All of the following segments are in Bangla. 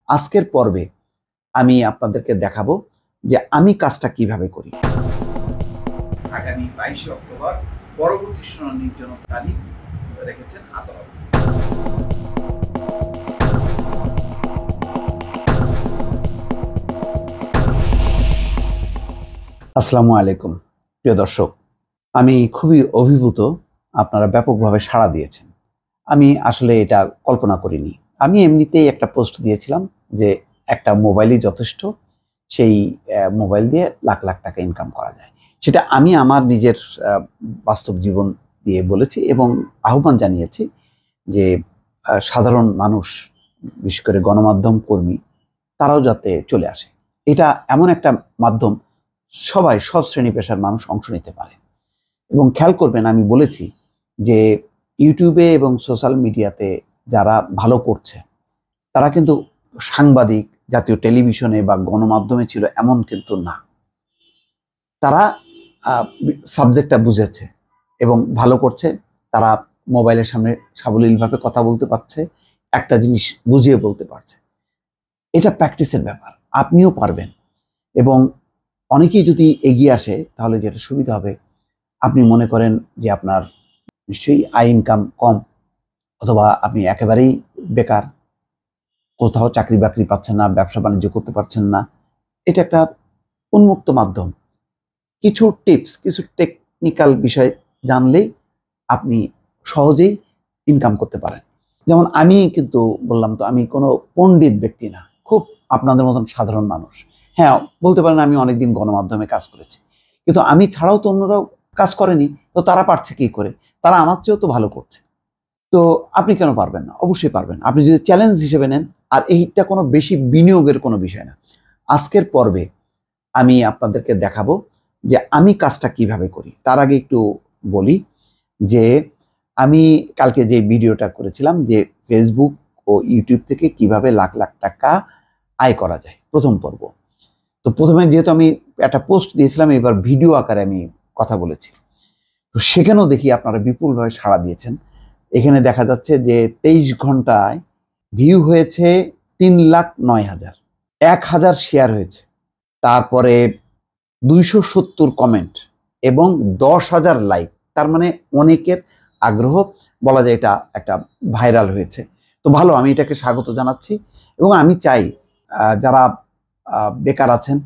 আজকের পর্বে আমি আপনাদেরকে দেখাবো যে আমি কাজটা কিভাবে করি। আগামী 22 অক্টোবর পরবর্তী শুনানির জন্য তারিখ রেখেছেন আদালত। আসসালামু আলাইকুম প্রিয় দর্শক, আমি খুবই অভিভূত। আপনারা ব্যাপকভাবে সাড়া দিয়েছেন। আমি আসলে এটা কল্পনা করিনি। আমি এমনিতেই একটা পোস্ট দিয়েছিলাম যে একটা মোবাইলই যথেষ্ট, সেই মোবাইল দিয়ে লাখ লাখ টাকা ইনকাম করা যায়। সেটা আমি আমার নিজের বাস্তব জীবন দিয়ে বলেছি এবং আহ্বান জানিয়েছি যে সাধারণ মানুষ, বিশেষ করে গণমাধ্যম কর্মী, তারাও যাতে চলে আসে। এটা এমন একটা মাধ্যম, সবাই, সব শ্রেণী পেশার মানুষ অংশ নিতে পারে। এবং খেয়াল করবেন, আমি বলেছি যে ইউটিউবে এবং সোশ্যাল মিডিয়াতে যারা ভালো করছে তারা কিন্তু সাংবাদিক, জাতীয় টেলিভিশনে বা গণমাধ্যমে ছিল এমন কিন্তু না। তারা সাবজেক্টটা বুঝেছে এবং ভালো করছে। তারা মোবাইলের সামনে সাবলীলভাবে কথা বলতে পারছে, একটা জিনিস বুঝিয়ে বলতে পারছে। এটা প্র্যাকটিসের ব্যাপার, আপনিও পারবেন। এবং অনেকেই যদি এগিয়ে আসে তাহলে যেটা সুবিধা হবে, আপনি মনে করেন যে আপনার নিশ্চয়ই আয় ইনকাম কম, অথবা আপনি একেবারেই বেকার, কোথাও চাকরি বাকরি পাচ্ছেন না, ব্যবসা বাণিজ্য করতে পারছেন না। এটা একটা উন্মুক্ত মাধ্যম। কিছু টিপস, কিছু টেকনিক্যাল বিষয় জানলেই আপনি সহজেই ইনকাম করতে পারেন। যেমন আমি কিন্তু বললাম তো, আমি কোনো পণ্ডিত ব্যক্তি না, খুব আপনাদের মতন সাধারণ মানুষ। হ্যাঁ, বলতে পারেন আমি অনেকদিন গণমাধ্যমে কাজ করেছি, কিন্তু আমি ছাড়াও তো অন্যরাও কাজ করেনি, তো তারা পারছে কি করে? তারা আমার চেয়েও তো ভালো করছে। তো আপনি কেন পারবেন না? অবশ্যই পারবেন, আপনি যদি চ্যালেঞ্জ হিসেবে নেন। আর এইটা কোনো বেশি বিনিয়োগের কোনো বিষয় না। আজকের পর্বে আমি আপনাদেরকে দেখাবো যে আমি কাজটা কিভাবে করি। তার আগে একটু বলি যে আমি কালকে যে ভিডিওটা করেছিলাম যে ফেসবুক ও ইউটিউব থেকে কিভাবে লাখ লাখ টাকা আয় করা যায়, প্রথম পর্ব। তো প্রথমে যেহেতু আমি একটা পোস্ট দিয়েছিলাম, এবার ভিডিও আকারে আমি কথা বলেছি। তো সেখানেও দেখি আপনারা বিপুলভাবে সাড়া দিয়েছেন। এখানে দেখা যাচ্ছে যে 23 ঘন্টায় ভিউ হয়েছে 3,09,000, 1,000 শেয়ার হয়েছে, তারপরে 270 কমেন্ট এবং 10,000 লাইক। তার মানে অনেকের আগ্রহ, বলা যায় এটা একটা ভাইরাল হয়েছে। তো ভালো, আমি এটাকে স্বাগত জানাচ্ছি। এবং আমি চাই যারা বেকার আছেন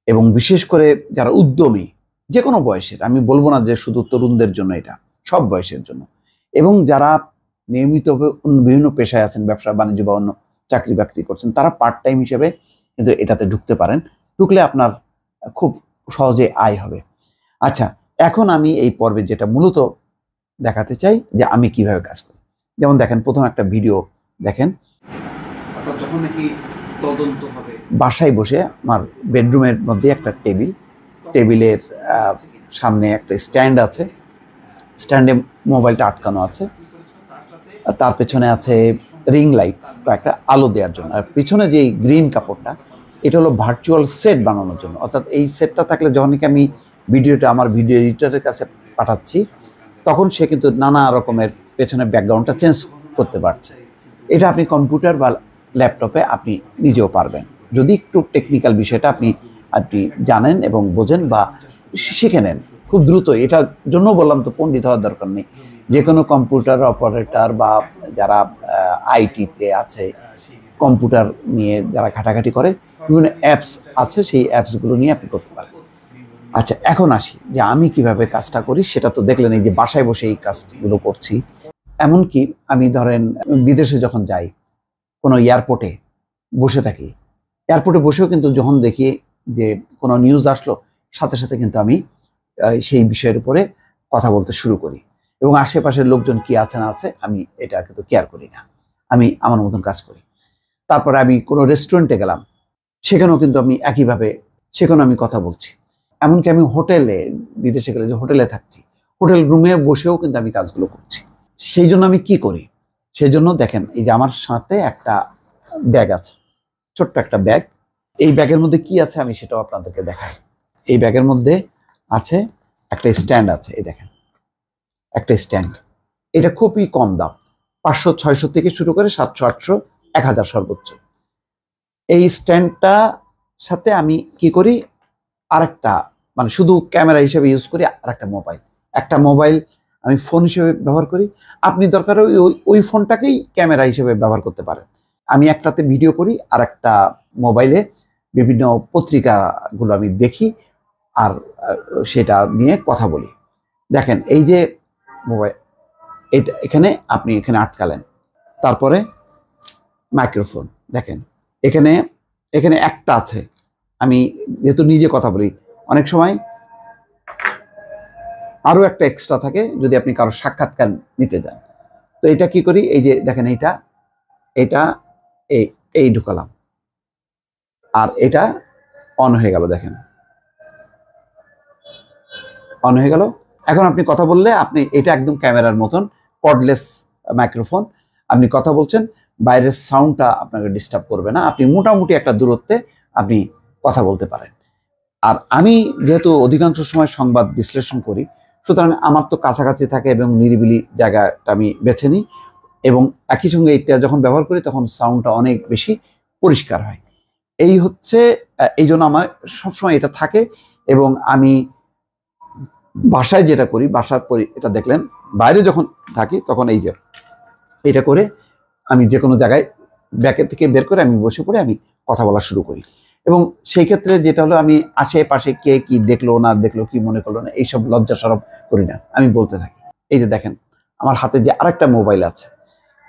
এবং বিশেষ করে যারা উদ্যমী, যে কোনো বয়সের, আমি বলবো না যে শুধু তরুণদের জন্য, এটা সব বয়সের জন্য, এবং যারা নিয়মিতভাবে বিভিন্ন পেশায় আছেন, ব্যবসা বাণিজ্য বা অন্য চাকরি বাকরি করছেন, তারা পার্ট টাইম হিসেবে কিন্তু এটাতে ঢুকতে পারেন। ঢুকলে আপনার খুব সহজে আয় হবে। আচ্ছা, এখন আমি এই পর্বে যেটা মূলত দেখাতে চাই যে আমি কিভাবে কাজ করি। যেমন দেখেন, প্রথম একটা ভিডিও দেখেন। অর্থাৎ যখন নাকি তদন্ত হবে, বাসায় বসে আমার বেডরুমের মধ্যে একটা টেবিলের সামনে একটা স্ট্যান্ড আছে, স্ট্যান্ডে মোবাইলটা আটকানো আছে, তার পেছনে আছে রিং লাইট, একটা আলো দেওয়ার জন্য। আর পিছনে যে গ্রিন কাপড়টা, এটা হলো ভার্চুয়াল সেট বানানোর জন্য। অর্থাৎ এই সেটটা থাকলে যখন আমি ভিডিওটা আমার ভিডিও এডিটরের কাছে পাঠাচ্ছি, তখন সে কিন্তু নানা রকমের পেছনে ব্যাকগ্রাউন্ডটা চেঞ্জ করতে পারছে। এটা আপনি কম্পিউটার বা ল্যাপটপে আপনি নিজেও পারবেন, যদি একটু টেকনিক্যাল বিষয়টা আপনি জানেন এবং বোঝেন বা শিখে নেন খুব দ্রুত। এটার জন্য বললাম তো, পণ্ডিত হওয়ার দরকার নেই। যে কোনো কম্পিউটার অপারেটর বা যারা আইটিতে আছে, কম্পিউটার নিয়ে যারা ঘাটাঘাটি করে, বিভিন্ন অ্যাপস আছে, সেই অ্যাপসগুলো নিয়ে আপনি করতে পারেন। আচ্ছা, এখন আসি যে আমি কিভাবে কাজটা করি। সেটা তো দেখলেন, এই যে বাসায় বসে এই কাজগুলো করছি। এমনকি আমি ধরেন বিদেশে যখন যাই, কোনো এয়ারপোর্টে বসে থাকি, এয়ারপোর্টে বসেও কিন্তু যখন দেখি যে কোনো নিউজ আসলো, সাথে সাথে কিন্তু আমি সেই বিষয়ের উপরে কথা বলতে শুরু করি। এবং আশেপাশের লোকজন কি আছে না আছে, আমি এটা কিন্তু কেয়ার করি না, আমি আমার মতন কাজ করি। তারপরে আমি কোনো রেস্টুরেন্টে গেলাম, সেখানেও কিন্তু আমি একইভাবে, সেখানেও আমি কথা বলছি। এমনকি আমি হোটেলে, বিদেশে গেলে যে হোটেলে থাকছি, হোটেল রুমে বসেও কিন্তু আমি কাজগুলো করছি। সেই জন্য আমি কি করি, সেই জন্য দেখেন, এই যে আমার সাথে একটা ব্যাগ আছে, ছোট্ট একটা ব্যাগ। এই ব্যাগের মধ্যে কি আছে আমি সেটাও আপনাদেরকে দেখাই। এই ব্যাগের মধ্যে আছে একটা স্ট্যান্ড আছে, এই দেখেন একটা স্ট্যান্ড। এটা খুবই কম দাম, 500-600 থেকে শুরু করে 700-800-1000 সর্বোচ্চ। এই স্ট্যান্ডটা সাথে আমি কি করি, আরেকটা মানে শুধু ক্যামেরা হিসেবে ইউজ করি আরেকটা মোবাইল। একটা মোবাইল আমি ফোন হিসেবে ব্যবহার করি, আপনি দরকার ওই ফোনটাকেই ক্যামেরা হিসেবে ব্যবহার করতে পারেন। আমি একটাতে ভিডিও করি আর একটা মোবাইলে বিভিন্ন পত্রিকাগুলো আমি দেখি আর সেটা নিয়ে কথা বলি। দেখেন এই যে মোবাইল, এটা এখানে আপনি এখানে আটকালেন, তারপরে মাইক্রোফোন দেখেন এখানে এখানে একটা আছে। আমি যেহেতু নিজে কথা বলি, অনেক সময় আরও একটা এক্সট্রা থাকে যদি আপনি কারো সাক্ষাৎকার নিতে যান। তো এটা কি করি, এই যে দেখেন এটা এটা এই এই ঢুকালাম আর এটা অন হয়ে গেল, দেখেন অন হয়ে গেল। এখন আপনি কথা বললে আপনি এটা একদম ক্যামেরার মতন কর্ডলেস মাইক্রোফোন, আপনি কথা বলছেন, বাইরের সাউন্ডটা আপনাকে ডিস্টার্ব করবে না, আপনি মোটামুটি একটা দূরত্বে আপনি কথা বলতে পারেন। আর আমি যেহেতু অধিকাংশ সময় সংবাদ বিশ্লেষণ করি, সুতরাং আমার তো কাছাকাছি থাকে এবং নিরিবিলি জায়গাটা আমি বেছে নিই, এবং একই সঙ্গে এটা যখন ব্যবহার করি তখন সাউন্ডটা অনেক বেশি পরিষ্কার হয়। এই হচ্ছে এই জন্য আমার সবসময় এটা থাকে। এবং আমি বাসায় যেটা করি, বাসার এটা দেখলেন, বাইরে যখন থাকি তখন এই যে এটা করে আমি যে কোনো জায়গায় ব্যাকের থেকে বের করে আমি বসে পড়ে আমি কথা বলা শুরু করি। এবং সেই ক্ষেত্রে যেটা হলো, আমি আশেপাশে কে কি দেখলো না দেখলো, কি মনে করলো না, এইসব লজ্জা সরব করি না, আমি বলতে থাকি। এই যে দেখেন আমার হাতে যে আরেকটা মোবাইল আছে,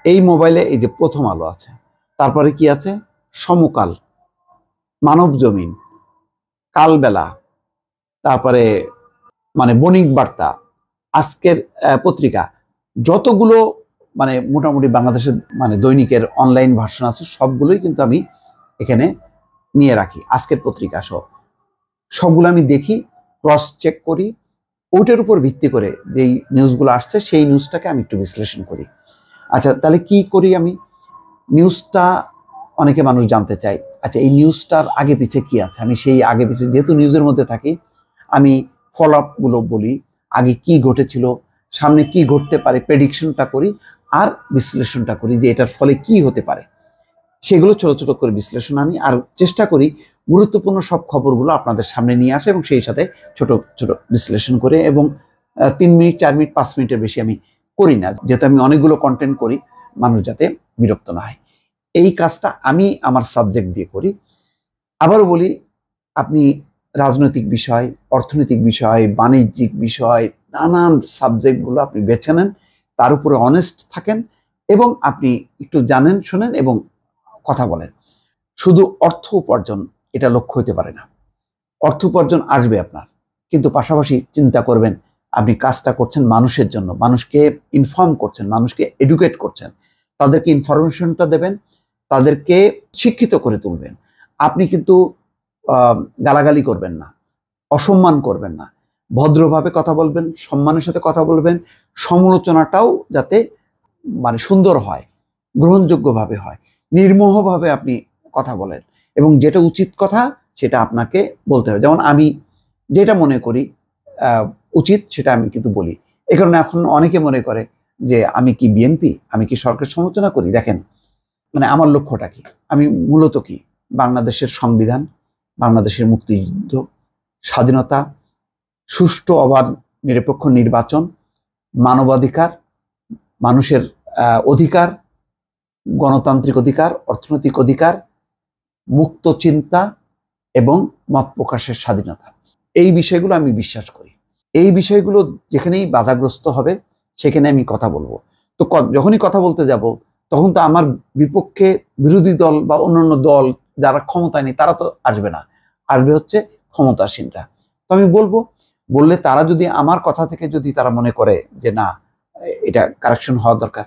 এই মোবাইলে এই যে প্রথম আলো আছে, তারপরে কি আছে, সমকাল, মানব জমিন, কালবেলা, তারপরে মানে বণিক বার্তা, আজকের পত্রিকা, যতগুলো মানে মোটামুটি বাংলাদেশের মানে দৈনিকের অনলাইন ভার্সন আছে সবগুলোই কিন্তু আমি এখানে নিয়ে রাখি। আজকের পত্রিকা সহ সবগুলো আমি দেখি, ক্রস চেক করি, ওইটার উপর ভিত্তি করে যেই নিউজগুলো আসছে সেই নিউজটাকে আমি একটু বিশ্লেষণ করি। আচ্ছা তাহলে কি করি আমি, নিউজটা অনেকে মানুষ জানতে চায়, আচ্ছা এই নিউজটার আগে পিছে কি আছে, আমি সেই আগে পিছে যেহেতু নিউজের মধ্যে থাকি, আমি ফলো আপগুলো বলি, আগে কি ঘটেছিল, সামনে কি ঘটতে পারে, প্রেডিকশনটা করি আর বিশ্লেষণটা করি যে এটার ফলে কি হতে পারে, সেগুলো ছোট ছোট করে বিশ্লেষণ আনি আর চেষ্টা করি গুরুত্বপূর্ণ সব খবরগুলো আপনাদের সামনে নিয়ে আসে এবং সেই সাথে ছোট ছোট বিশ্লেষণ করে। এবং 3 মিনিট 4 মিনিট 5 মিনিটের বেশি আমি করি না, যেহেতু আমি অনেকগুলো কন্টেন্ট করি, মানুষ যাতে বিরক্ত না হয়। এই কাজটা আমি আমার সাবজেক্ট দিয়ে করি। আবারও বলি, আপনি রাজনৈতিক বিষয়, অর্থনৈতিক বিষয়, বাণিজ্যিক বিষয়, নানান সাবজেক্টগুলো আপনি বেছে নেন, তার উপরে অনেস্ট থাকেন এবং আপনি একটু জানেন শোনেন এবং কথা বলেন। শুধু অর্থ উপার্জন এটা লক্ষ্য হতে পারে না, অর্থ উপার্জন আসবে আপনার, কিন্তু পাশাপাশি চিন্তা করবেন আপনি কাজটা করছেন মানুষের জন্য, মানুষকে ইনফর্ম করছেন, মানুষকে এডুকেট করছেন, তাদেরকে ইনফরমেশনটা দেবেন, তাদেরকে শিক্ষিত করে তুলবেন। আপনি কিন্তু গালাগালি করবেন না, অসম্মান করবেন না, ভদ্রভাবে কথা বলবেন, সম্মানের সাথে কথা বলবেন, সমালোচনাটাও যাতে মানে সুন্দর হয়, গ্রহণযোগ্যভাবে হয়, নির্মোহভাবে আপনি কথা বলেন এবং যেটা উচিত কথা সেটা আপনাকে বলতে হবে। যেমন আমি যেটা মনে করি উচিত সেটা আমি কিন্তু বলি। এ কারণে এখন অনেকে মনে করে যে আমি কি বিএনপি, আমি কি সরকারের সমালোচনা করি। দেখেন মানে আমার লক্ষ্যটা কি, আমি মূলত কি, বাংলাদেশের সংবিধান, বাংলাদেশের মুক্তিযুদ্ধ, স্বাধীনতা, সুষ্ঠু অবাধ নিরপেক্ষ নির্বাচন, মানবাধিকার, মানুষের অধিকার, গণতান্ত্রিক অধিকার, অর্থনৈতিক অধিকার, মুক্ত চিন্তা এবং মত প্রকাশের স্বাধীনতা, এই বিষয়গুলো আমি বিশ্বাস করি। এই বিষয়গুলো যেখানেই বাধাগ্রস্ত হবে সেখানে আমি কথা বলবো। তো যখনই কথা বলতে যাব তখন তো আমার বিপক্ষে বিরোধী দল বা অন্যান্য দল যারা ক্ষমতায় নেই তারা তো আসবে না, আসবে হচ্ছে ক্ষমতাসীনরা। তো আমি বলবো, বললে তারা যদি আমার কথা থেকে যদি তারা মনে করে যে না এটা কারেকশন হওয়া দরকার,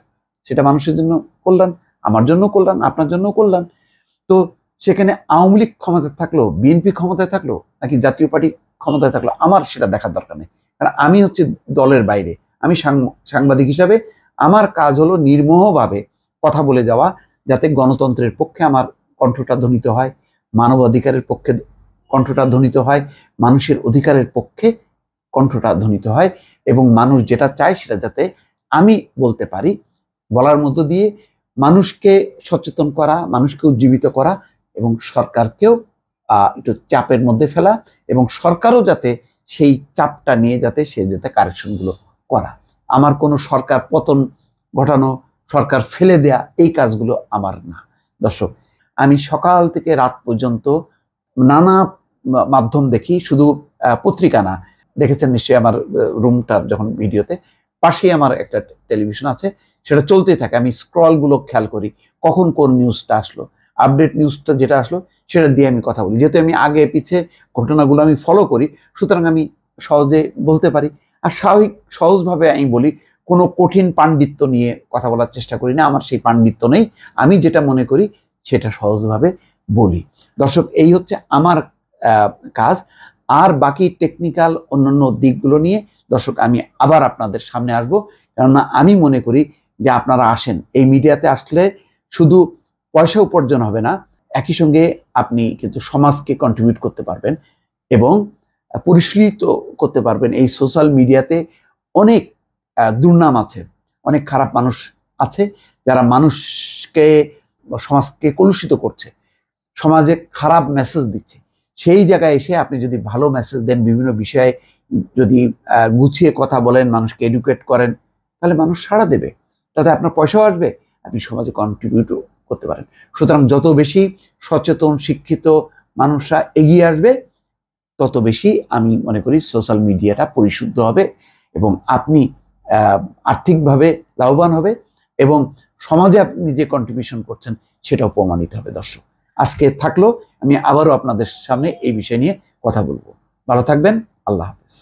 সেটা মানুষের জন্য কল্যাণ, আমার জন্য কল্যাণ, আপনার জন্য কল্যাণ। তো সেখানে আওয়ামী লীগ ক্ষমতায় থাকলো, বিএনপি ক্ষমতায় থাকলো, নাকি জাতীয় পার্টি ক্ষমতায় থাকলো, আমার সেটা দেখার দরকার নেই। কারণ আমি হচ্ছে দলের বাইরে, আমি সাংবাদিক হিসাবে আমার কাজ হলো নির্মোহভাবে কথা বলে যাওয়া, যাতে গণতন্ত্রের পক্ষে আমার কণ্ঠটা ধ্বনিত হয়, মানবাধিকারের পক্ষে কণ্ঠটা ধ্বনিত হয়, মানুষের অধিকারের পক্ষে কণ্ঠটা ধ্বনিত হয় এবং মানুষ যেটা চায় সেটা যাতে আমি বলতে পারি। বলার মধ্য দিয়ে মানুষকে সচেতন করা, মানুষকে উজ্জীবিত করা, এবং সরকারকেও একটু চাপের মধ্যে ফেলা, এবং সরকারও যাতে সেই চাপটা নিয়ে যাতে কারেকশনগুলো করা। আমার কোনো সরকার পতন ঘটানো, সরকার ফেলে দেয়া, এই কাজগুলো আমার না। দর্শক, আমি সকাল থেকে রাত পর্যন্ত নানা মাধ্যম দেখি, শুধু পত্রিকা না। দেখেছেন নিশ্চয়ই আমার রুমটার যখন ভিডিওতে পাশেই আমার একটা টেলিভিশন আছে, সেটা চলতেই থাকে। আমি স্ক্রলগুলো খেয়াল করি, কখন কোন নিউজটা আসলো, আপডেট নিউজটা যেটা আসলো সেটা দিয়ে আমি কথা বলি। যেহেতু আমি আগে পিছে ঘটনাগুলো আমি ফলো করি, সুতরাং আমি সহজে বলতে পারি। আর সহজভাবে আমি বলি, কোনো কঠিন পাণ্ডিত্য নিয়ে কথা বলার চেষ্টা করি না। আমার সেই পাণ্ডিত্য নেই, আমি যেটা মনে করি সেটা সহজভাবে বলি। দর্শক, এই হচ্ছে আমার কাজ। আর বাকি টেকনিক্যাল অন্যান্য দিকগুলো নিয়ে দর্শক আমি আবার আপনাদের সামনে আসবো। কেননা আমি মনে করি যে আপনারা আসেন, এই মিডিয়াতে আসলে শুধু পয়সা উপার্জন হবে না, একই সঙ্গে আপনি কিন্তু সমাজকে কন্ট্রিবিউট করতে পারবেন এবং পরিশীলিত করতে পারবেন। এই সোশ্যাল মিডিয়াতে অনেক দুর্নাম আছে, অনেক খারাপ মানুষ আছে যারা সমাজকে কলুষিত করছে, সমাজে খারাপ মেসেজ দিচ্ছে। সেই জায়গায় এসে আপনি যদি ভালো মেসেজ দেন, বিভিন্ন বিষয়ে যদি গুছিয়ে কথা বলেন, মানুষকে এডুকেট করেন, তাহলে মানুষ সাড়া দেবে, তাতে আপনার পয়সাও আসবে, আপনি সমাজে কন্ট্রিবিউটও করতে পারেন। সুতরাং যত বেশি সচেতন শিক্ষিত মানুষরা এগিয়ে আসবে, তত বেশি আমি মনে করি সোশ্যাল মিডিয়াটা পরিশুদ্ধ হবে এবং আপনি আর্থিকভাবে লাভবান হবে এবং সমাজে আপনি যে কন্ট্রিবিউশন করছেন সেটাও প্রমাণিত হবে। দর্শক, আজকে থাকলো, আমি আবারও আপনাদের সামনে এই বিষয় নিয়ে কথা বলবো। ভালো থাকবেন, আল্লাহ হাফেজ।